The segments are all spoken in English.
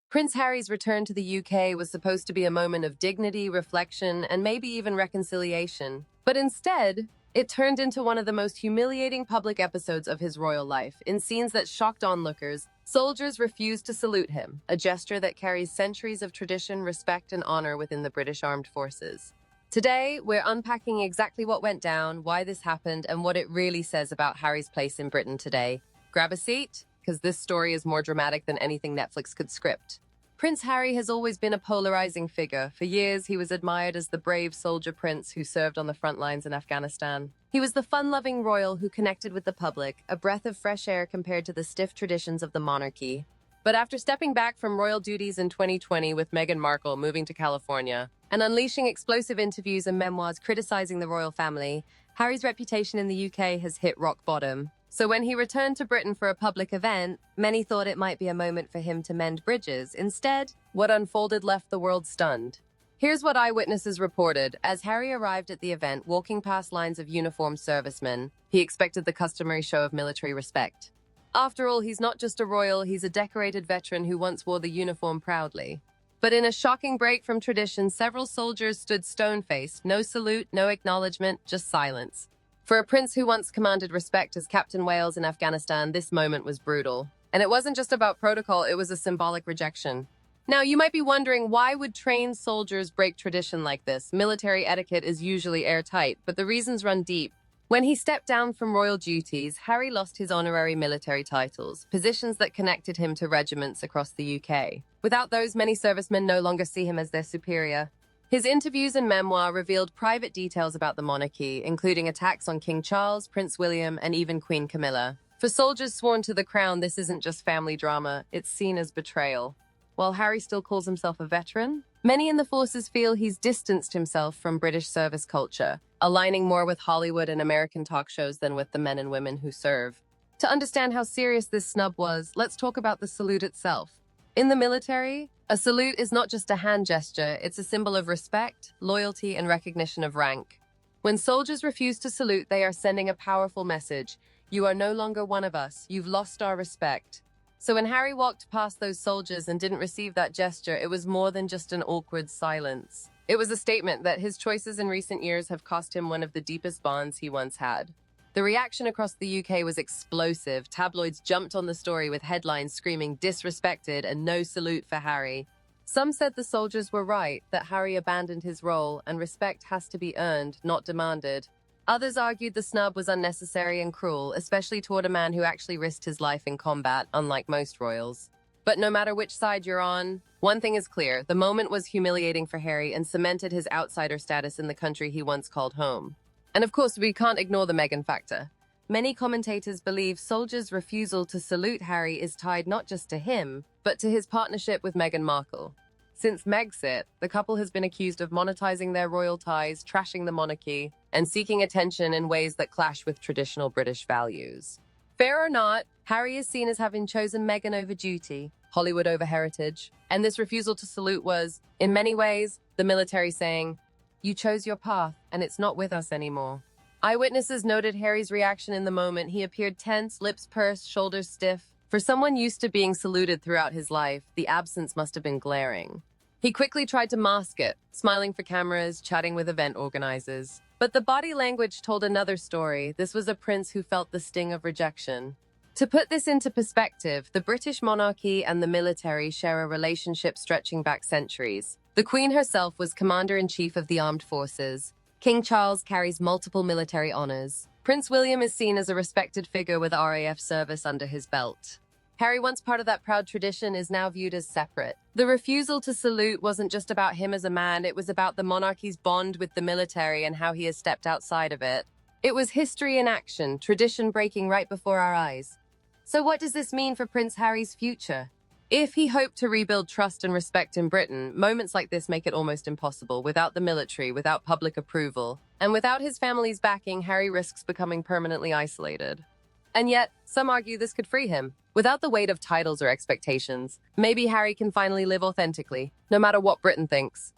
Prince Harry's return to the UK was supposed to be a moment of dignity, reflection, and maybe even reconciliation. But instead, it turned into one of the most humiliating public episodes of his royal life. In scenes that shocked onlookers, soldiers refused to salute him, a gesture that carries centuries of tradition, respect, and honor within the British Armed Forces. Today, we're unpacking exactly what went down, why this happened, and what it really says about Harry's place in Britain today. Grab a seat, because this story is more dramatic than anything Netflix could script. Prince Harry has always been a polarizing figure. For years, he was admired as the brave soldier prince who served on the front lines in Afghanistan. He was the fun-loving royal who connected with the public, a breath of fresh air compared to the stiff traditions of the monarchy. But after stepping back from royal duties in 2020 with Meghan Markle moving to California and unleashing explosive interviews and memoirs criticizing the royal family, Harry's reputation in the UK has hit rock bottom. So when he returned to Britain for a public event, many thought it might be a moment for him to mend bridges. Instead, what unfolded left the world stunned. Here's what eyewitnesses reported. As Harry arrived at the event, walking past lines of uniformed servicemen, he expected the customary show of military respect. After all, he's not just a royal, he's a decorated veteran who once wore the uniform proudly. But in a shocking break from tradition, several soldiers stood stone-faced. No salute, no acknowledgement, just silence. For a prince who once commanded respect as Captain Wales in Afghanistan, this moment was brutal. And it wasn't just about protocol, it was a symbolic rejection. Now, you might be wondering, why would trained soldiers break tradition like this? Military etiquette is usually airtight, but the reasons run deep. When he stepped down from royal duties, Harry lost his honorary military titles, positions that connected him to regiments across the UK. Without those, many servicemen no longer see him as their superior. His interviews and memoir revealed private details about the monarchy, including attacks on King Charles, Prince William, and even Queen Camilla. For soldiers sworn to the crown, this isn't just family drama, it's seen as betrayal. While Harry still calls himself a veteran, many in the forces feel he's distanced himself from British service culture, aligning more with Hollywood and American talk shows than with the men and women who serve. To understand how serious this snub was, let's talk about the salute itself. In the military, a salute is not just a hand gesture, it's a symbol of respect, loyalty, and recognition of rank. When soldiers refuse to salute, they are sending a powerful message. You are no longer one of us, you've lost our respect. So when Harry walked past those soldiers and didn't receive that gesture, it was more than just an awkward silence. It was a statement that his choices in recent years have cost him one of the deepest bonds he once had. The reaction across the UK was explosive. Tabloids jumped on the story with headlines screaming disrespected and no salute for Harry. Some said the soldiers were right, that Harry abandoned his role and respect has to be earned, not demanded. Others argued the snub was unnecessary and cruel, especially toward a man who actually risked his life in combat, unlike most royals. But no matter which side you're on, one thing is clear, the moment was humiliating for Harry and cemented his outsider status in the country he once called home. And of course, we can't ignore the Meghan factor. Many commentators believe soldiers' refusal to salute Harry is tied not just to him, but to his partnership with Meghan Markle. Since Megxit, the couple has been accused of monetizing their royal ties, trashing the monarchy, and seeking attention in ways that clash with traditional British values. Fair or not, Harry is seen as having chosen Meghan over duty, Hollywood over heritage, and this refusal to salute was, in many ways, the military saying, "You chose your path, and it's not with us anymore." Eyewitnesses noted Harry's reaction in the moment. He appeared tense, lips pursed, shoulders stiff. For someone used to being saluted throughout his life, the absence must have been glaring. He quickly tried to mask it, smiling for cameras, chatting with event organizers. But the body language told another story. This was a prince who felt the sting of rejection. To put this into perspective, the British monarchy and the military share a relationship stretching back centuries. The Queen herself was Commander-in-Chief of the Armed Forces. King Charles carries multiple military honors. Prince William is seen as a respected figure with RAF service under his belt. Harry, once part of that proud tradition, is now viewed as separate. The refusal to salute wasn't just about him as a man, it was about the monarchy's bond with the military and how he has stepped outside of it. It was history in action, tradition breaking right before our eyes. So what does this mean for Prince Harry's future? If he hoped to rebuild trust and respect in Britain, moments like this make it almost impossible. Without the military, without public approval, and without his family's backing, Harry risks becoming permanently isolated. And yet, some argue this could free him. Without the weight of titles or expectations, maybe Harry can finally live authentically, no matter what Britain thinks.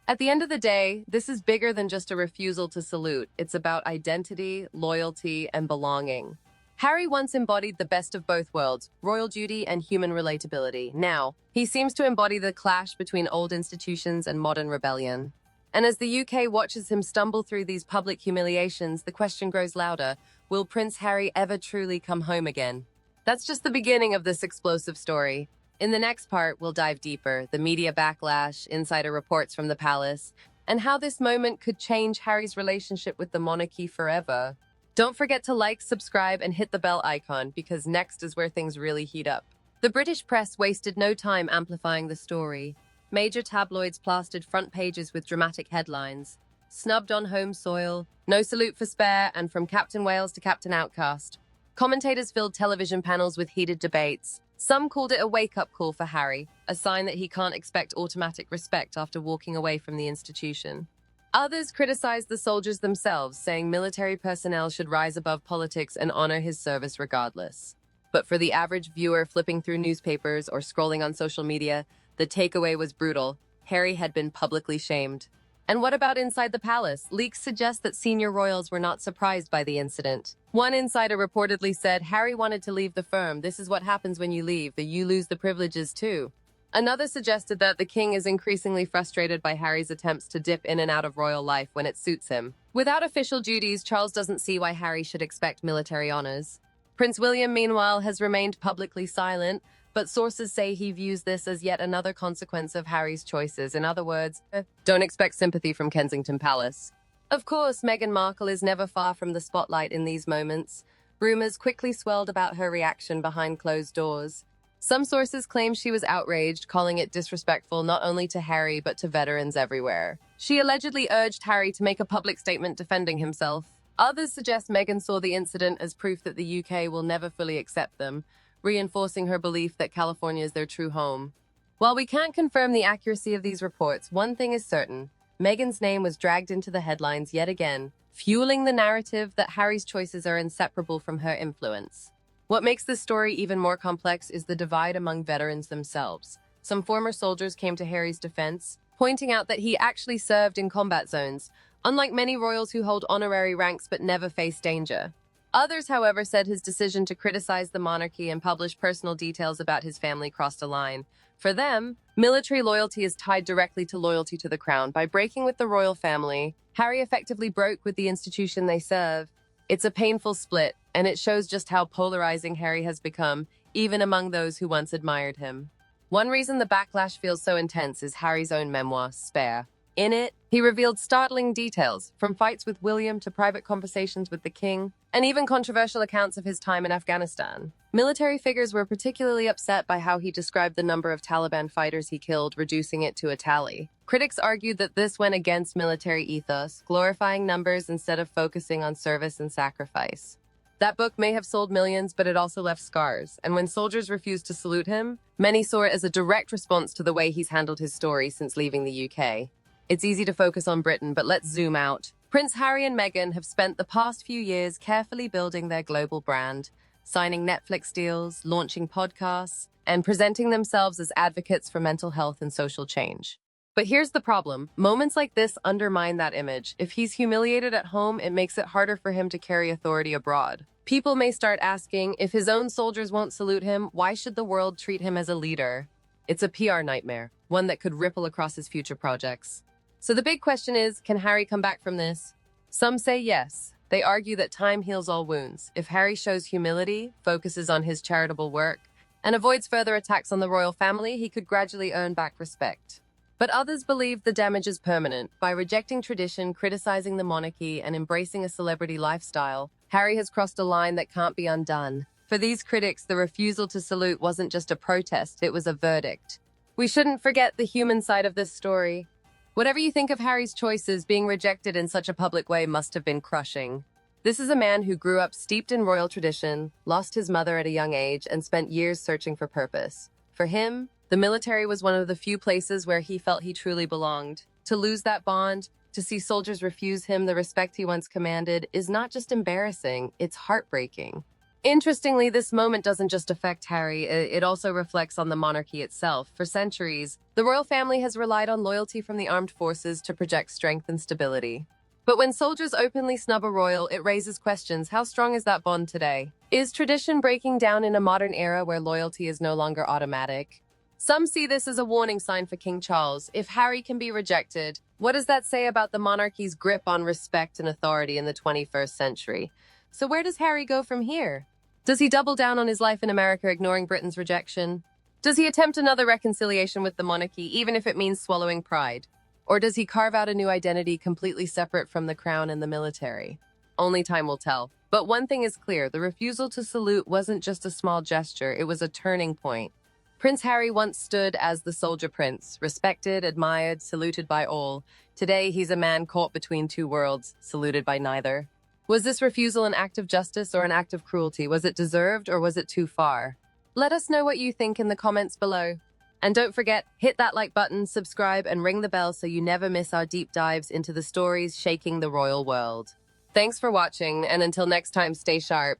At the end of the day, this is bigger than just a refusal to salute. It's about identity, loyalty, and belonging. Harry once embodied the best of both worlds, royal duty and human relatability. Now, he seems to embody the clash between old institutions and modern rebellion. And as the UK watches him stumble through these public humiliations, the question grows louder: will Prince Harry ever truly come home again? That's just the beginning of this explosive story. In the next part, we'll dive deeper: the media backlash, insider reports from the palace, and how this moment could change Harry's relationship with the monarchy forever. Don't forget to like, subscribe, and hit the bell icon, because next is where things really heat up. The British press wasted no time amplifying the story. Major tabloids plastered front pages with dramatic headlines: "Snubbed on home soil," "No salute for spare," and "From Captain Wales to Captain Outcast." Commentators filled television panels with heated debates. Some called it a wake-up call for Harry, a sign that he can't expect automatic respect after walking away from the institution. Others criticized the soldiers themselves, saying military personnel should rise above politics and honor his service regardless. But for the average viewer flipping through newspapers or scrolling on social media, the takeaway was brutal. Harry had been publicly shamed. And what about inside the palace? Leaks suggest that senior royals were not surprised by the incident. One insider reportedly said, "Harry wanted to leave the firm. This is what happens when you leave, that you lose the privileges too." Another suggested that the king is increasingly frustrated by Harry's attempts to dip in and out of royal life when it suits him. Without official duties, Charles doesn't see why Harry should expect military honors. Prince William, meanwhile, has remained publicly silent, but sources say he views this as yet another consequence of Harry's choices. In other words, don't expect sympathy from Kensington Palace. Of course, Meghan Markle is never far from the spotlight in these moments. Rumors quickly swelled about her reaction behind closed doors. Some sources claim she was outraged, calling it disrespectful not only to Harry but to veterans everywhere. She allegedly urged Harry to make a public statement defending himself. Others suggest Meghan saw the incident as proof that the UK will never fully accept them, reinforcing her belief that California is their true home. While we can't confirm the accuracy of these reports, one thing is certain: Meghan's name was dragged into the headlines yet again, fueling the narrative that Harry's choices are inseparable from her influence. What makes this story even more complex is the divide among veterans themselves. Some former soldiers came to Harry's defense, pointing out that he actually served in combat zones, unlike many royals who hold honorary ranks but never face danger. Others, however, said his decision to criticize the monarchy and publish personal details about his family crossed a line. For them, military loyalty is tied directly to loyalty to the crown. By breaking with the royal family, Harry effectively broke with the institution they serve. It's a painful split, and it shows just how polarizing Harry has become, even among those who once admired him. One reason the backlash feels so intense is Harry's own memoir, Spare. In it, he revealed startling details, from fights with William to private conversations with the king, and even controversial accounts of his time in Afghanistan. Military figures were particularly upset by how he described the number of Taliban fighters he killed, reducing it to a tally. Critics argued that this went against military ethos, glorifying numbers instead of focusing on service and sacrifice. That book may have sold millions, but it also left scars, and when soldiers refused to salute him, many saw it as a direct response to the way he's handled his story since leaving the UK. It's easy to focus on Britain, but let's zoom out. Prince Harry and Meghan have spent the past few years carefully building their global brand, signing Netflix deals, launching podcasts, and presenting themselves as advocates for mental health and social change. But here's the problem: moments like this undermine that image. If he's humiliated at home, it makes it harder for him to carry authority abroad. People may start asking, if his own soldiers won't salute him, why should the world treat him as a leader? It's a PR nightmare, one that could ripple across his future projects. So the big question is, can Harry come back from this? Some say yes. They argue that time heals all wounds. If Harry shows humility, focuses on his charitable work, and avoids further attacks on the royal family, he could gradually earn back respect. But others believe the damage is permanent. By rejecting tradition, criticizing the monarchy, and embracing a celebrity lifestyle, Harry has crossed a line that can't be undone. For these critics, the refusal to salute wasn't just a protest, it was a verdict. We shouldn't forget the human side of this story. Whatever you think of Harry's choices, being rejected in such a public way must have been crushing. This is a man who grew up steeped in royal tradition, lost his mother at a young age, and spent years searching for purpose. For him, the military was one of the few places where he felt he truly belonged. To lose that bond, to see soldiers refuse him the respect he once commanded, is not just embarrassing, it's heartbreaking. Interestingly, this moment doesn't just affect Harry, it also reflects on the monarchy itself. For centuries, the royal family has relied on loyalty from the armed forces to project strength and stability. But when soldiers openly snub a royal, it raises questions: how strong is that bond today? Is tradition breaking down in a modern era where loyalty is no longer automatic? Some see this as a warning sign for King Charles. If Harry can be rejected, what does that say about the monarchy's grip on respect and authority in the 21st century? So where does Harry go from here? Does he double down on his life in America, ignoring Britain's rejection? Does he attempt another reconciliation with the monarchy, even if it means swallowing pride? Or does he carve out a new identity completely separate from the crown and the military? Only time will tell. But one thing is clear, the refusal to salute wasn't just a small gesture, it was a turning point. Prince Harry once stood as the soldier prince, respected, admired, saluted by all. Today, he's a man caught between two worlds, saluted by neither. Was this refusal an act of justice or an act of cruelty? Was it deserved or was it too far? Let us know what you think in the comments below. And don't forget, hit that like button, subscribe, and ring the bell so you never miss our deep dives into the stories shaking the royal world. Thanks for watching, and until next time, stay sharp.